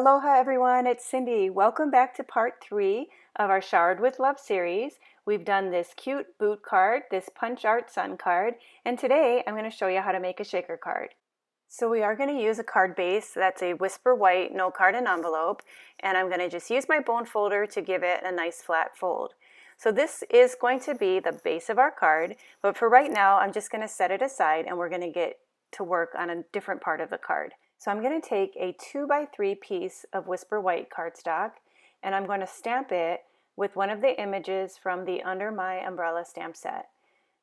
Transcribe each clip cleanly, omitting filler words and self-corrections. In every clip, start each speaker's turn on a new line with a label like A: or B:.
A: Aloha everyone, it's Cindy. Welcome back to part 3 of our Showered with Love series. We've done this cute boot card, this punch art sun card, and today I'm going to show you how to make a shaker card. So we are going to use a card base that's a Whisper White no card and envelope, and I'm going to just use my bone folder to give it a nice flat fold. So this is going to be the base of our card, but for right now I'm just going to set it aside and we're going to get to work on a different part of the card. So I'm going to take a 2x3 piece of Whisper White cardstock and I'm going to stamp it with one of the images from the Under My Umbrella stamp set.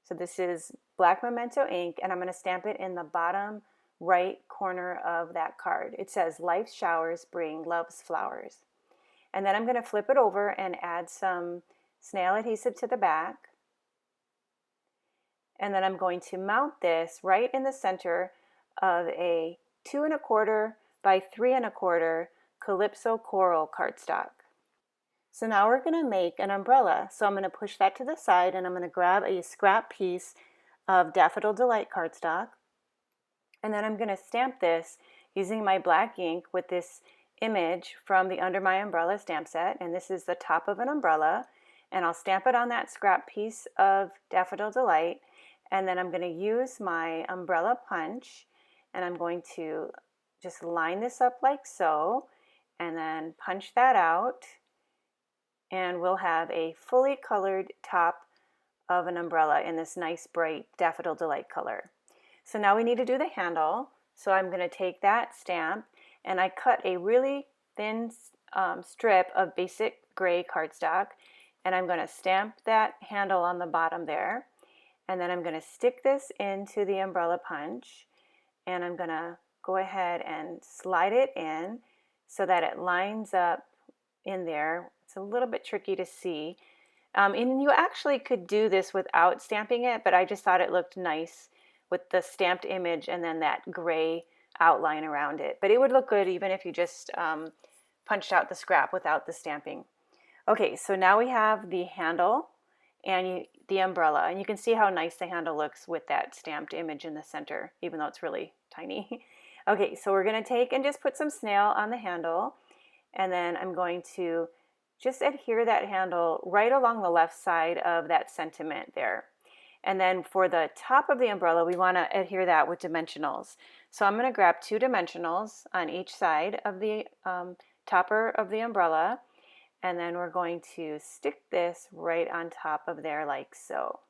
A: So this is black memento ink and I'm going to stamp it in the bottom right corner of that card. It says life's showers bring love's flowers. And then I'm going to flip it over and add some snail adhesive to the back. And then I'm going to mount this right in the center of a 2 1/4 by 3 1/4 Calypso Coral cardstock. So now we're going to make an umbrella. So I'm going to push that to the side and I'm going to grab a scrap piece of Daffodil Delight cardstock. And then I'm going to stamp this using my black ink with this image from the Under My Umbrella stamp set. And this is the top of an umbrella. And I'll stamp it on that scrap piece of Daffodil Delight. And then I'm going to use my umbrella punch and I'm going to just line this up like so and then punch that out and we'll have a fully colored top of an umbrella in this nice bright Daffodil Delight color. So now we need to do the handle. So I'm going to take that stamp and I cut a really thin strip of basic gray cardstock and I'm going to stamp that handle on the bottom there. And then I'm going to stick this into the umbrella punch and I'm going to go ahead and slide it in so that it lines up in there. It's a little bit tricky to see. And you actually could do this without stamping it, but I just thought it looked nice with the stamped image and then that gray outline around it. But it would look good even if you just punched out the scrap without the stamping. Okay, so now we have the handle and the umbrella, and you can see how nice the handle looks with that stamped image in the center, even though it's really tiny. Okay, so we're going to take and just put some snail on the handle, and then I'm going to just adhere that handle right along the left side of that sentiment there. And then for the top of the umbrella, we want to adhere that with dimensionals. So I'm going to grab 2 dimensionals on each side of the topper of the umbrella, and then we're going to stick this right on top of there like so.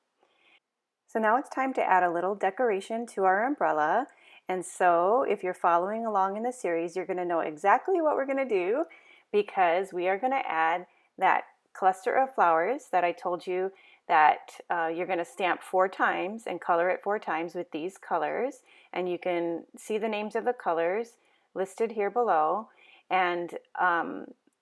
A: So now it's time to add a little decoration to our umbrella. And so if you're following along in the series, you're going to know exactly what we're going to do because we are going to add that cluster of flowers that I told you that you're going to stamp 4 times and color it 4 times with these colors. And you can see the names of the colors listed here below. And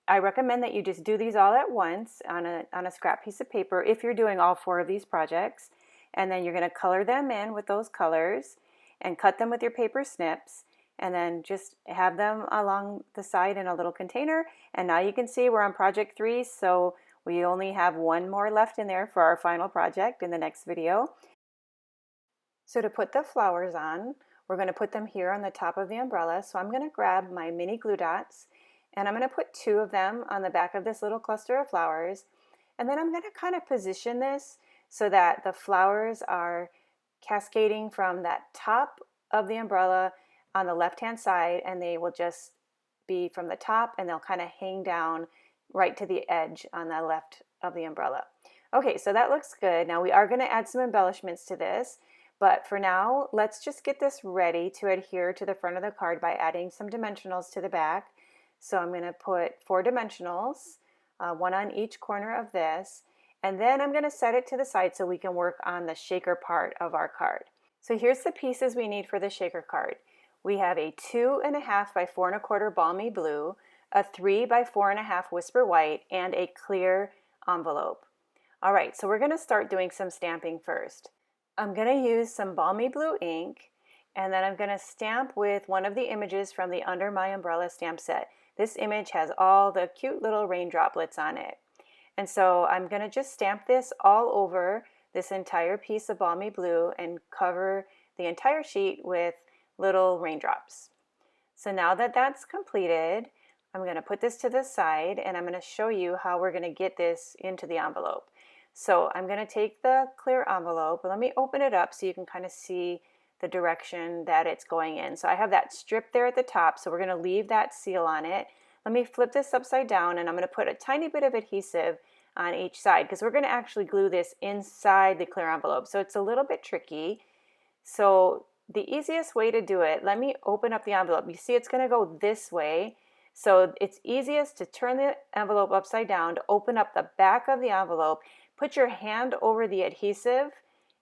A: I recommend that you just do these all at once on a scrap piece of paper if you're doing all 4 of these projects. And then you're going to color them in with those colors and cut them with your paper snips and then just have them along the side in a little container. And now you can see we're on project 3, so we only have 1 more left in there for our final project in the next video. So to put the flowers on, we're going to put them here on the top of the umbrella. So I'm going to grab my mini glue dots and I'm going to put 2 of them on the back of this little cluster of flowers. And then I'm going to kind of position this so that the flowers are cascading from that top of the umbrella on the left-hand side, and they will just be from the top and they'll kind of hang down right to the edge on the left of the umbrella. Okay, so that looks good. Now we are going to add some embellishments to this, but for now, let's just get this ready to adhere to the front of the card by adding some dimensionals to the back. So I'm going to put 4 dimensionals, 1 on each corner of this, and then I'm going to set it to the side so we can work on the shaker part of our card. So here's the pieces we need for the shaker card. We have a 2 1/2 by 4 1/4 balmy blue, a 3 by 4 1/2 Whisper White, and a clear envelope. All right, so we're going to start doing some stamping first. I'm going to use some balmy blue ink, and then I'm going to stamp with one of the images from the Under My Umbrella stamp set. This image has all the cute little rain droplets on it. And so I'm going to just stamp this all over this entire piece of balmy blue and cover the entire sheet with little raindrops. So now that that's completed, I'm going to put this to the side and I'm going to show you how we're going to get this into the envelope. So I'm going to take the clear envelope, let me open it up so you can kind of see the direction that it's going in. So I have that strip there at the top, so we're going to leave that seal on it. Let me flip this upside down and I'm going to put a tiny bit of adhesive on each side because we're going to actually glue this inside the clear envelope. So it's a little bit tricky. So the easiest way to do it, let me open up the envelope. You see it's going to go this way. So it's easiest to turn the envelope upside down to open up the back of the envelope, put your hand over the adhesive,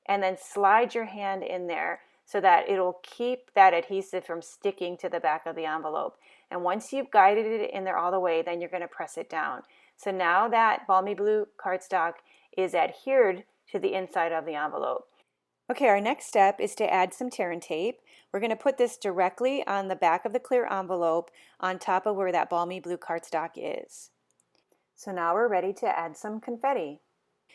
A: and then slide your hand in there so that it'll keep that adhesive from sticking to the back of the envelope. And once you've guided it in there all the way, then you're going to press it down. So now that Balmy Blue cardstock is adhered to the inside of the envelope. Okay, our next step is to add some tear and tape. We're going to put this directly on the back of the clear envelope on top of where that Balmy Blue cardstock is. So now we're ready to add some confetti.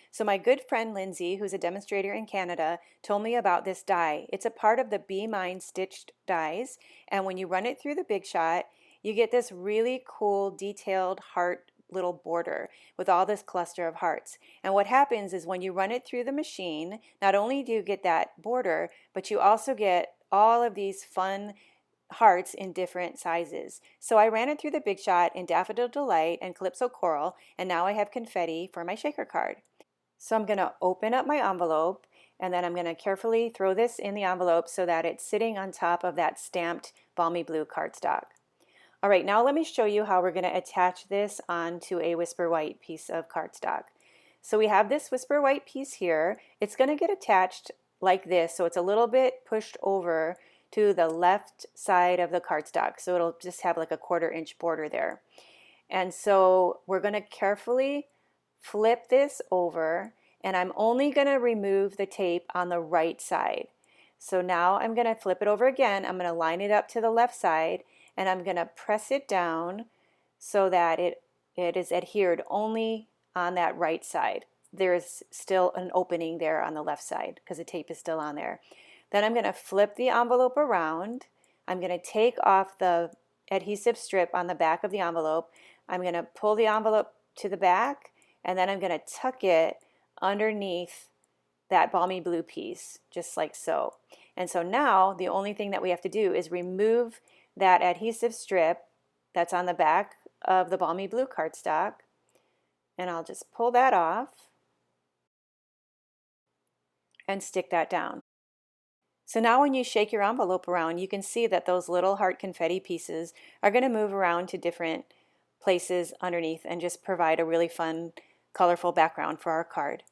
A: So my good friend Lindsay, who's a demonstrator in Canada, told me about this die. It's a part of the Be Mine stitched dies, and when you run it through the Big Shot, you get this really cool detailed heart little border with all this cluster of hearts. And what happens is when you run it through the machine, not only do you get that border, but you also get all of these fun hearts in different sizes. So I ran it through the Big Shot in Daffodil Delight and Calypso Coral, and now I have confetti for my shaker card. So I'm going to open up my envelope and then I'm going to carefully throw this in the envelope so that it's sitting on top of that stamped Balmy Blue cardstock. All right, now let me show you how we're going to attach this onto a Whisper White piece of cardstock. So we have this Whisper White piece here. It's going to get attached like this, so it's a little bit pushed over to the left side of the cardstock. So it'll just have like a 1/4 inch border there. And so we're going to carefully flip this over, and I'm only going to remove the tape on the right side. So now I'm going to flip it over again. I'm going to line it up to the left side, and I'm going to press it down so that it is adhered only on that right side. There is still an opening there on the left side because the tape is still on there. Then I'm going to flip the envelope around. I'm going to take off the adhesive strip on the back of the envelope. I'm going to pull the envelope to the back, and then I'm going to tuck it underneath that Balmy Blue piece, just like so. And so now the only thing that we have to do is remove that adhesive strip that's on the back of the Balmy Blue cardstock, and I'll just pull that off and stick that down. So now when you shake your envelope around, you can see that those little heart confetti pieces are going to move around to different places underneath and just provide a really fun, colorful background for our card.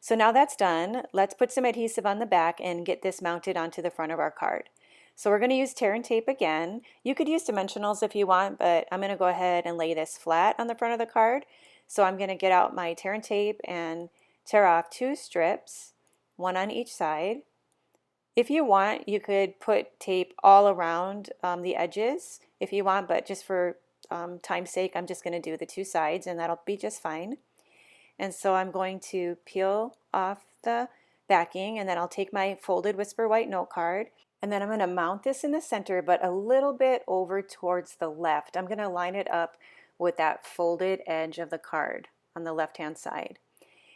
A: So now that's done, let's put some adhesive on the back and get this mounted onto the front of our card. So we're going to use tear and tape again. You could use dimensionals if you want, but I'm going to go ahead and lay this flat on the front of the card. So I'm going to get out my tear and tape and tear off 2 strips, 1 on each side. If you want, you could put tape all around the edges if you want, but just for time's sake, I'm just going to do the 2 sides and that'll be just fine. And so I'm going to peel off the backing, and then I'll take my folded Whisper White note card, and then I'm going to mount this in the center but a little bit over towards the left. I'm going to line it up with that folded edge of the card on the left hand side.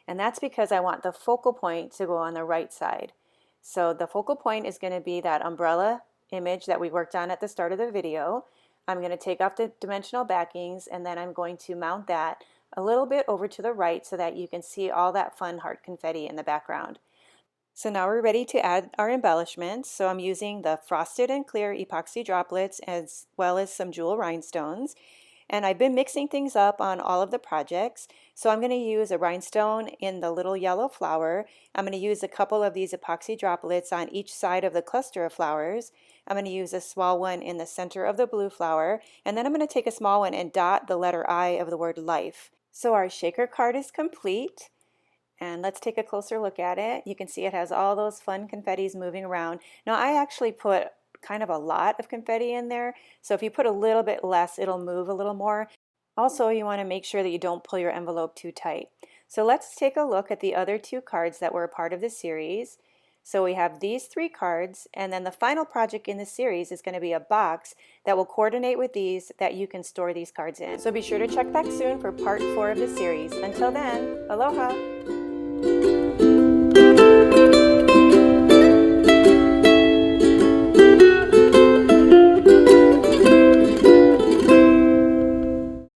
A: And that's because I want the focal point to go on the right side. So the focal point is going to be that umbrella image that we worked on at the start of the video. I'm going to take off the dimensional backings, and then I'm going to mount that a little bit over to the right so that you can see all that fun heart confetti in the background. So now we're ready to add our embellishments. So I'm using the frosted and clear epoxy droplets as well as some jewel rhinestones. And I've been mixing things up on all of the projects. So I'm going to use a rhinestone in the little yellow flower. I'm going to use a couple of these epoxy droplets on each side of the cluster of flowers. I'm going to use a small one in the center of the blue flower. And then I'm going to take a small one and dot the letter I of the word life. So our shaker card is complete. And let's take a closer look at it. You can see it has all those fun confettis moving around. Now I actually put kind of a lot of confetti in there, so if you put a little bit less, it'll move a little more. Also, you want to make sure that you don't pull your envelope too tight. So let's take a look at the other 2 cards that were a part of the series. So we have these 3 cards, and then the final project in the series is going to be a box that will coordinate with these that you can store these cards in. So be sure to check back soon for part 4 of the series. Until then, aloha!